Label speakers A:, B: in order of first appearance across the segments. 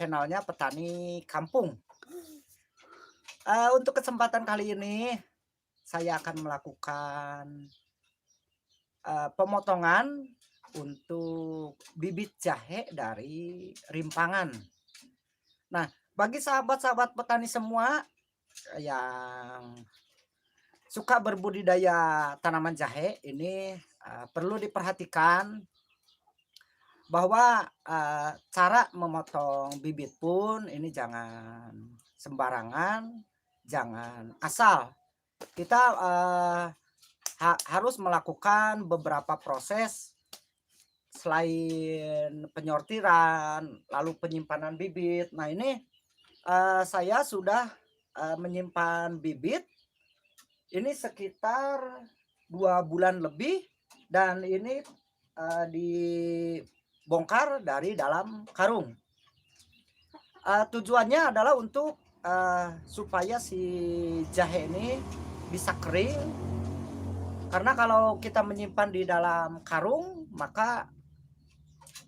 A: channelnya Petani Kampung. Untuk kesempatan kali ini saya akan melakukan, pemotongan untuk bibit jahe dari rimpangan. Nah, bagi sahabat-sahabat petani semua yang suka berbudidaya tanaman jahe ini, perlu diperhatikan bahwa, cara memotong bibit pun ini jangan sembarangan, jangan asal. Kita, harus melakukan beberapa proses selain penyortiran, lalu penyimpanan bibit. Nah ini, saya sudah, menyimpan bibit ini sekitar 2 bulan lebih dan ini, dibongkar dari dalam karung. Tujuannya adalah untuk, supaya si jahe ini bisa kering, karena kalau kita menyimpan di dalam karung maka,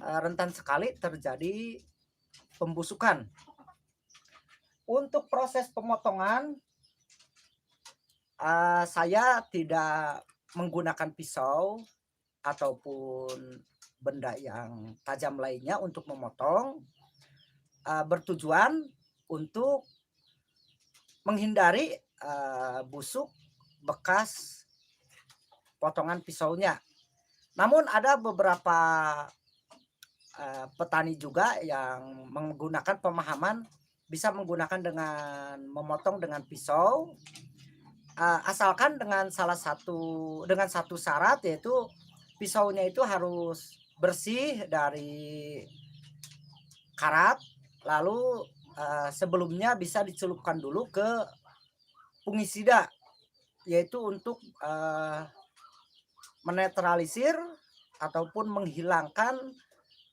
A: rentan sekali terjadi pembusukan. Untuk proses pemotongan, saya tidak menggunakan pisau ataupun benda yang tajam lainnya untuk memotong, bertujuan untuk menghindari, busuk bekas potongan pisaunya. Namun ada beberapa, petani juga yang menggunakan pemahaman bisa menggunakan dengan memotong dengan pisau, asalkan dengan satu syarat, yaitu pisaunya itu harus bersih dari karat, lalu, sebelumnya bisa dicelupkan dulu ke fungisida, yaitu untuk, menetralisir ataupun menghilangkan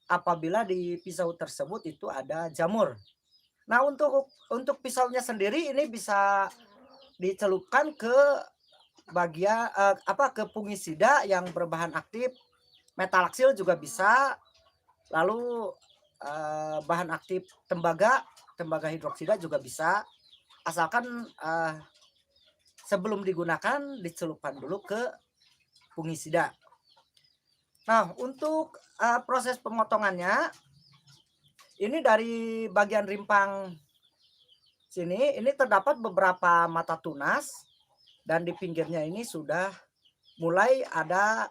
A: apabila di pisau tersebut itu ada jamur. Nah, untuk pisaunya sendiri ini bisa dicelupkan ke ke fungisida yang berbahan aktif metalaksil juga bisa, lalu, bahan aktif tembaga, tembaga hidroksida juga bisa, asalkan, sebelum digunakan dicelupkan dulu ke fungisida. Nah, untuk, proses pemotongannya, ini dari bagian rimpang sini, ini terdapat beberapa mata tunas dan di pinggirnya ini sudah mulai ada,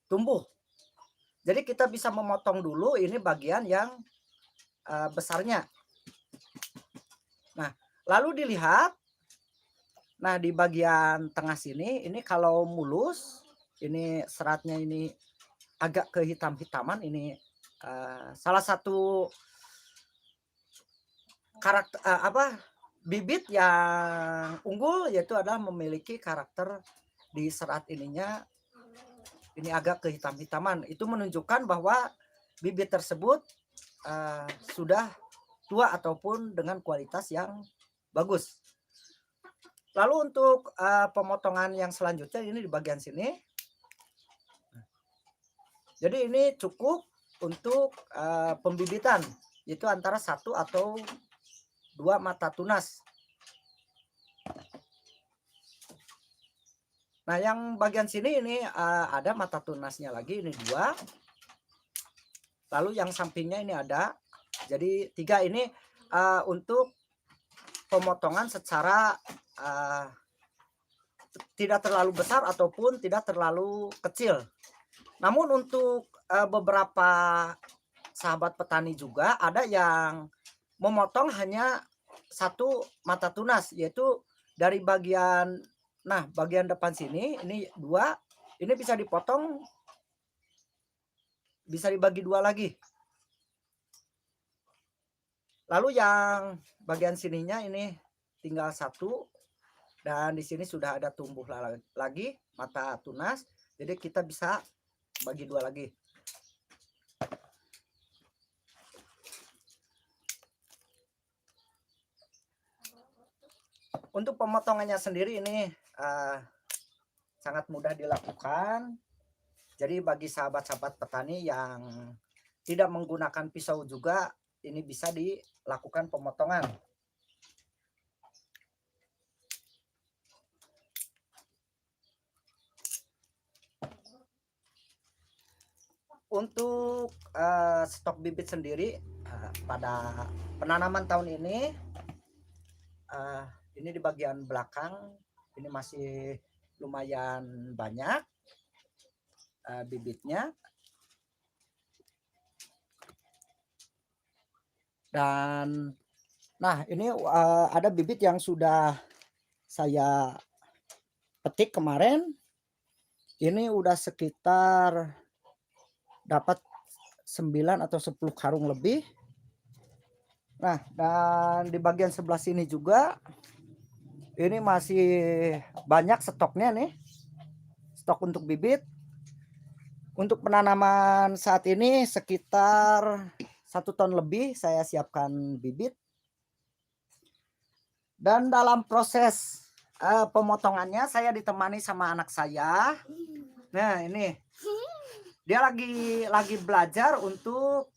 A: tumbuh. Jadi kita bisa memotong dulu ini bagian yang, besarnya. Nah, lalu dilihat, nah di bagian tengah sini, ini kalau mulus, ini seratnya ini agak kehitam-hitaman, ini, salah satu bibit yang unggul, yaitu adalah memiliki karakter di serat ininya, ini agak kehitam-hitaman. Itu menunjukkan bahwa bibit tersebut, sudah tua ataupun dengan kualitas yang bagus. Lalu untuk, pemotongan yang selanjutnya ini di bagian sini. Jadi ini cukup untuk, pembibitan, yaitu antara 1 atau 2 mata tunas. Nah, yang bagian sini ini, ada mata tunasnya lagi, ini 2, lalu yang sampingnya ini ada. Jadi 3 ini, untuk pemotongan secara, tidak terlalu besar ataupun tidak terlalu kecil. Namun untuk, beberapa sahabat petani juga ada yang memotong hanya 1 mata tunas, yaitu dari bagian depan sini, ini 2, ini bisa dipotong, bisa dibagi 2 lagi. Lalu yang bagian sininya ini tinggal 1 dan di sini sudah ada tumbuh lagi mata tunas, jadi kita bisa bagi 2 lagi. Untuk pemotongannya sendiri ini, sangat mudah dilakukan. Jadi bagi sahabat-sahabat petani yang tidak menggunakan pisau juga, ini bisa dilakukan pemotongan. Untuk stok bibit sendiri pada penanaman tahun ini di bagian belakang ini masih lumayan banyak bibitnya. Dan nah ini ada bibit yang sudah saya petik kemarin. Ini udah sekitar dapat 9 atau 10 karung lebih. Nah, dan di bagian sebelah sini juga ini masih banyak stoknya nih. Stok untuk bibit. Untuk penanaman saat ini sekitar 1 ton lebih saya siapkan bibit. Dan dalam proses pemotongannya saya ditemani sama anak saya. Nah, ini dia lagi belajar untuk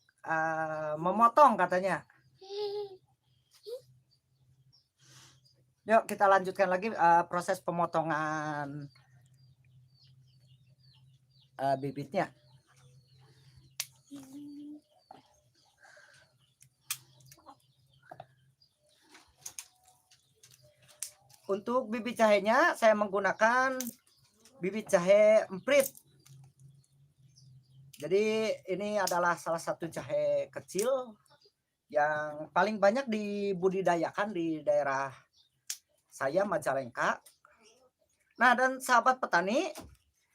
A: memotong katanya. Yuk kita lanjutkan lagi proses pemotongan bibitnya. Untuk bibit jahenya saya menggunakan bibit jahe emprit. Jadi ini adalah salah satu jahe kecil yang paling banyak dibudidayakan di daerah saya, Majalengka. Nah, dan sahabat petani,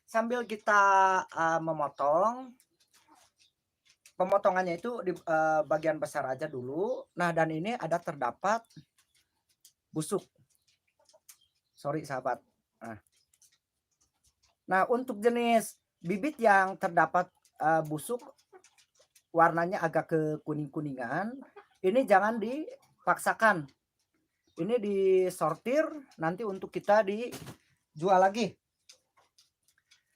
A: sambil kita memotong, pemotongannya itu di bagian besar aja dulu. Nah, dan ini ada terdapat busuk. Sorry sahabat. Nah, untuk jenis bibit yang terdapat busuk warnanya agak ke kuning-kuningan, ini jangan dipaksakan. Ini disortir nanti untuk kita dijual lagi.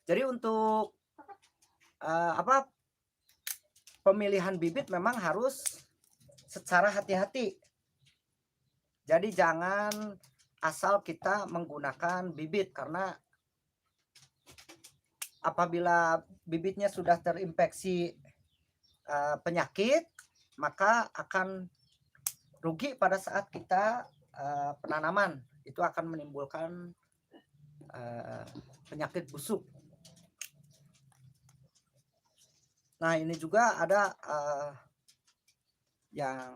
A: Jadi untuk pemilihan bibit memang harus secara hati-hati. Jadi jangan asal kita menggunakan bibit, karena apabila bibitnya sudah terinfeksi penyakit, maka akan rugi pada saat kita penanaman. Itu akan menimbulkan penyakit busuk. Nah, ini juga ada yang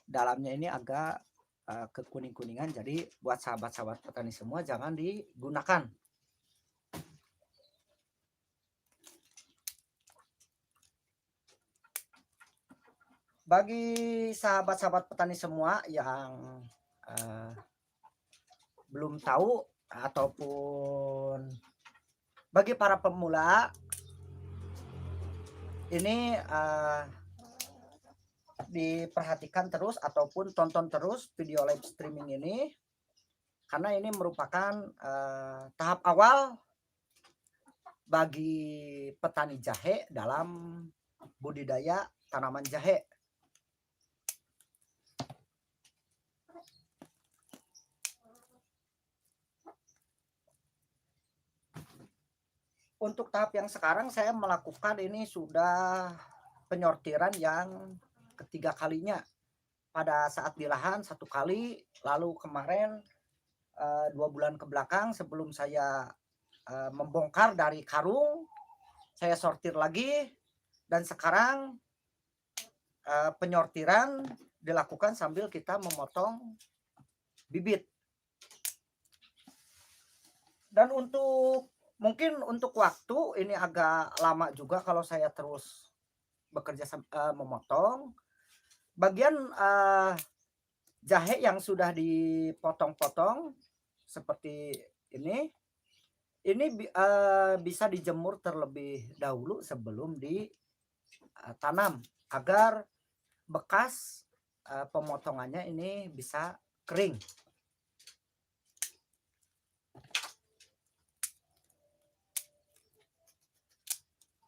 A: dalamnya ini agak kekuning-kuningan. Jadi buat sahabat-sahabat petani semua jangan digunakan. Bagi sahabat-sahabat petani semua yang belum tahu ataupun bagi para pemula, ini diperhatikan terus ataupun tonton terus video live streaming ini, karena ini merupakan tahap awal bagi petani jahe dalam budidaya tanaman jahe. Untuk tahap yang sekarang saya melakukan ini sudah penyortiran yang ketiga kalinya. Pada saat di lahan 1 kali, lalu kemarin 2 bulan ke belakang sebelum saya membongkar dari karung, saya sortir lagi, dan sekarang penyortiran dilakukan sambil kita memotong bibit. Dan mungkin untuk waktu ini agak lama juga kalau saya terus bekerja memotong. Bagian jahe yang sudah dipotong-potong seperti ini bisa dijemur terlebih dahulu sebelum ditanam, agar bekas pemotongannya ini bisa kering.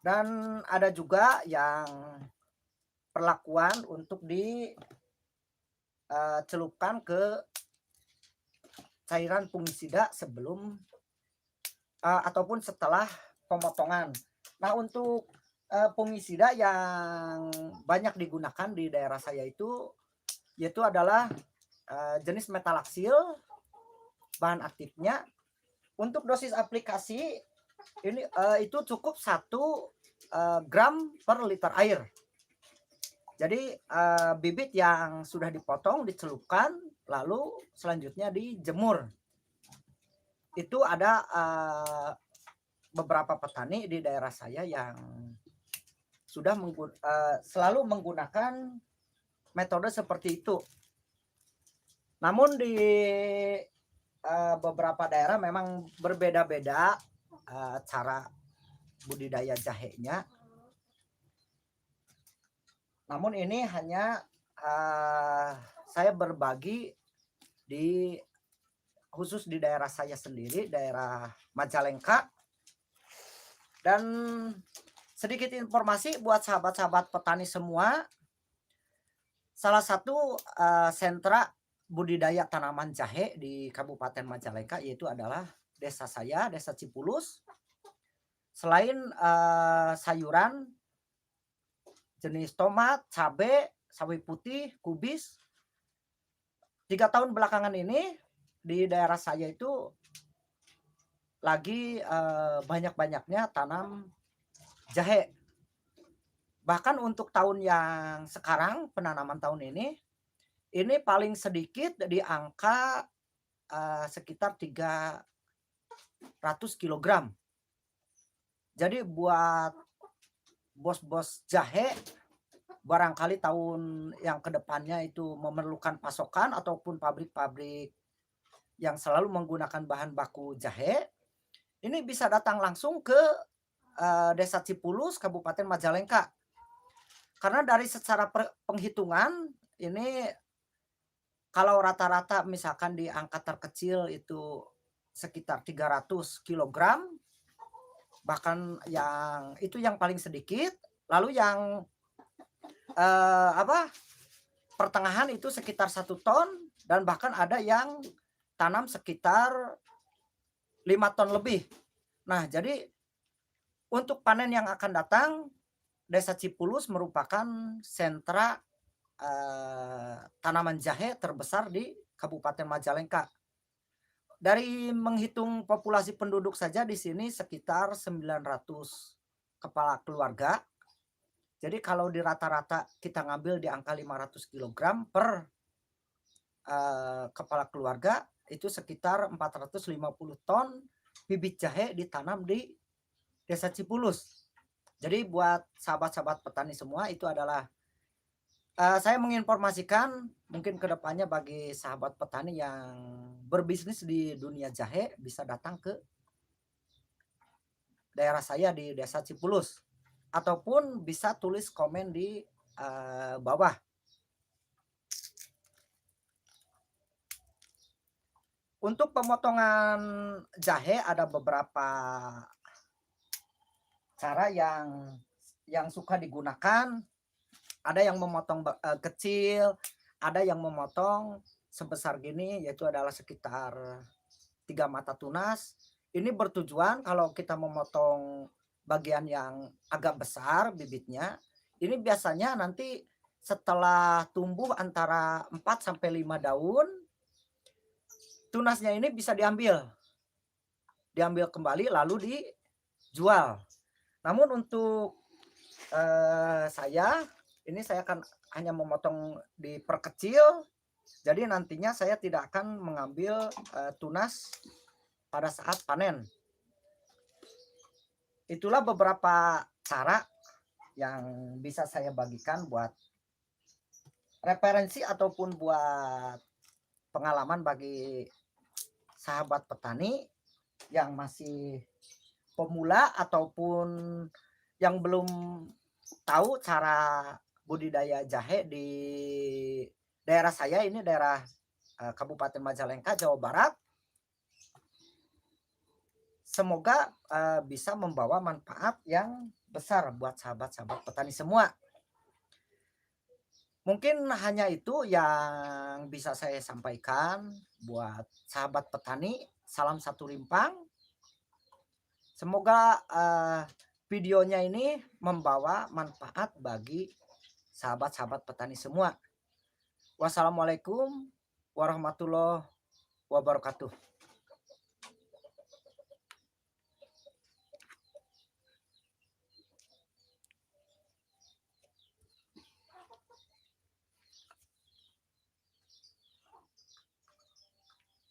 A: Dan ada juga yang perlakuan untuk dicelupkan ke cairan fungisida sebelum ataupun setelah pemotongan. Nah, untuk fungisida yang banyak digunakan di daerah saya itu yaitu adalah jenis metalaksil. Bahan aktifnya untuk dosis aplikasi ini itu cukup 1 gram per liter air. Jadi bibit yang sudah dipotong dicelupkan, lalu selanjutnya dijemur. Itu ada beberapa petani di daerah saya yang sudah selalu menggunakan metode seperti itu. Namun di beberapa daerah memang berbeda-beda cara budidaya jahenya. Namun ini hanya saya berbagi khusus di daerah saya sendiri, daerah Majalengka. Dan sedikit informasi buat sahabat-sahabat petani semua, salah satu sentra budidaya tanaman jahe di Kabupaten Majalengka yaitu adalah desa saya, Desa Cipulus. Selain sayuran jenis tomat, cabai, sawi putih, kubis, 3 tahun belakangan ini di daerah saya itu lagi banyak-banyaknya tanam jahe. Bahkan untuk tahun yang sekarang, penanaman tahun ini paling sedikit di angka sekitar 300 kilogram. Jadi buat bos-bos jahe barangkali tahun yang kedepannya itu memerlukan pasokan ataupun pabrik-pabrik yang selalu menggunakan bahan baku jahe, ini bisa datang langsung ke Desa Cipulus, Kabupaten Majalengka. Karena dari secara penghitungan ini kalau rata-rata misalkan di angka terkecil itu sekitar 300 kilogram, bahkan itu yang paling sedikit, lalu yang pertengahan itu sekitar 1 ton, dan bahkan ada yang tanam sekitar 5 ton lebih. Nah, jadi untuk panen yang akan datang, Desa Cipulus merupakan sentra tanaman jahe terbesar di Kabupaten Majalengka. Dari menghitung populasi penduduk saja di sini sekitar 900 kepala keluarga. Jadi kalau di rata-rata kita ngambil di angka 500 kilogram per kepala keluarga, itu sekitar 450 ton bibit jahe ditanam di Desa Cipulus. Jadi buat sahabat-sahabat petani semua itu adalah saya menginformasikan mungkin kedepannya bagi sahabat petani yang berbisnis di dunia jahe bisa datang ke daerah saya di Desa Cipulus ataupun bisa tulis komen di bawah. Untuk pemotongan jahe ada beberapa cara yang suka digunakan. Ada yang memotong kecil, ada yang memotong sebesar gini, yaitu adalah sekitar 3 mata tunas. Ini bertujuan kalau kita memotong bagian yang agak besar bibitnya, ini biasanya nanti setelah tumbuh antara 4 sampai 5 daun, tunasnya ini bisa diambil kembali lalu dijual. Namun untuk saya akan hanya memotong diperkecil, jadi nantinya saya tidak akan mengambil tunas pada saat panen. Itulah beberapa cara yang bisa saya bagikan buat referensi ataupun buat pengalaman bagi sahabat petani yang masih pemula ataupun yang belum tahu cara budidaya jahe di daerah saya ini, daerah Kabupaten Majalengka, Jawa Barat. Semoga bisa membawa manfaat yang besar buat sahabat-sahabat petani semua. Mungkin hanya itu yang bisa saya sampaikan buat sahabat petani. Salam satu rimpang. Semoga videonya ini membawa manfaat bagi sahabat-sahabat petani semua. Wassalamualaikum warahmatullahi wabarakatuh.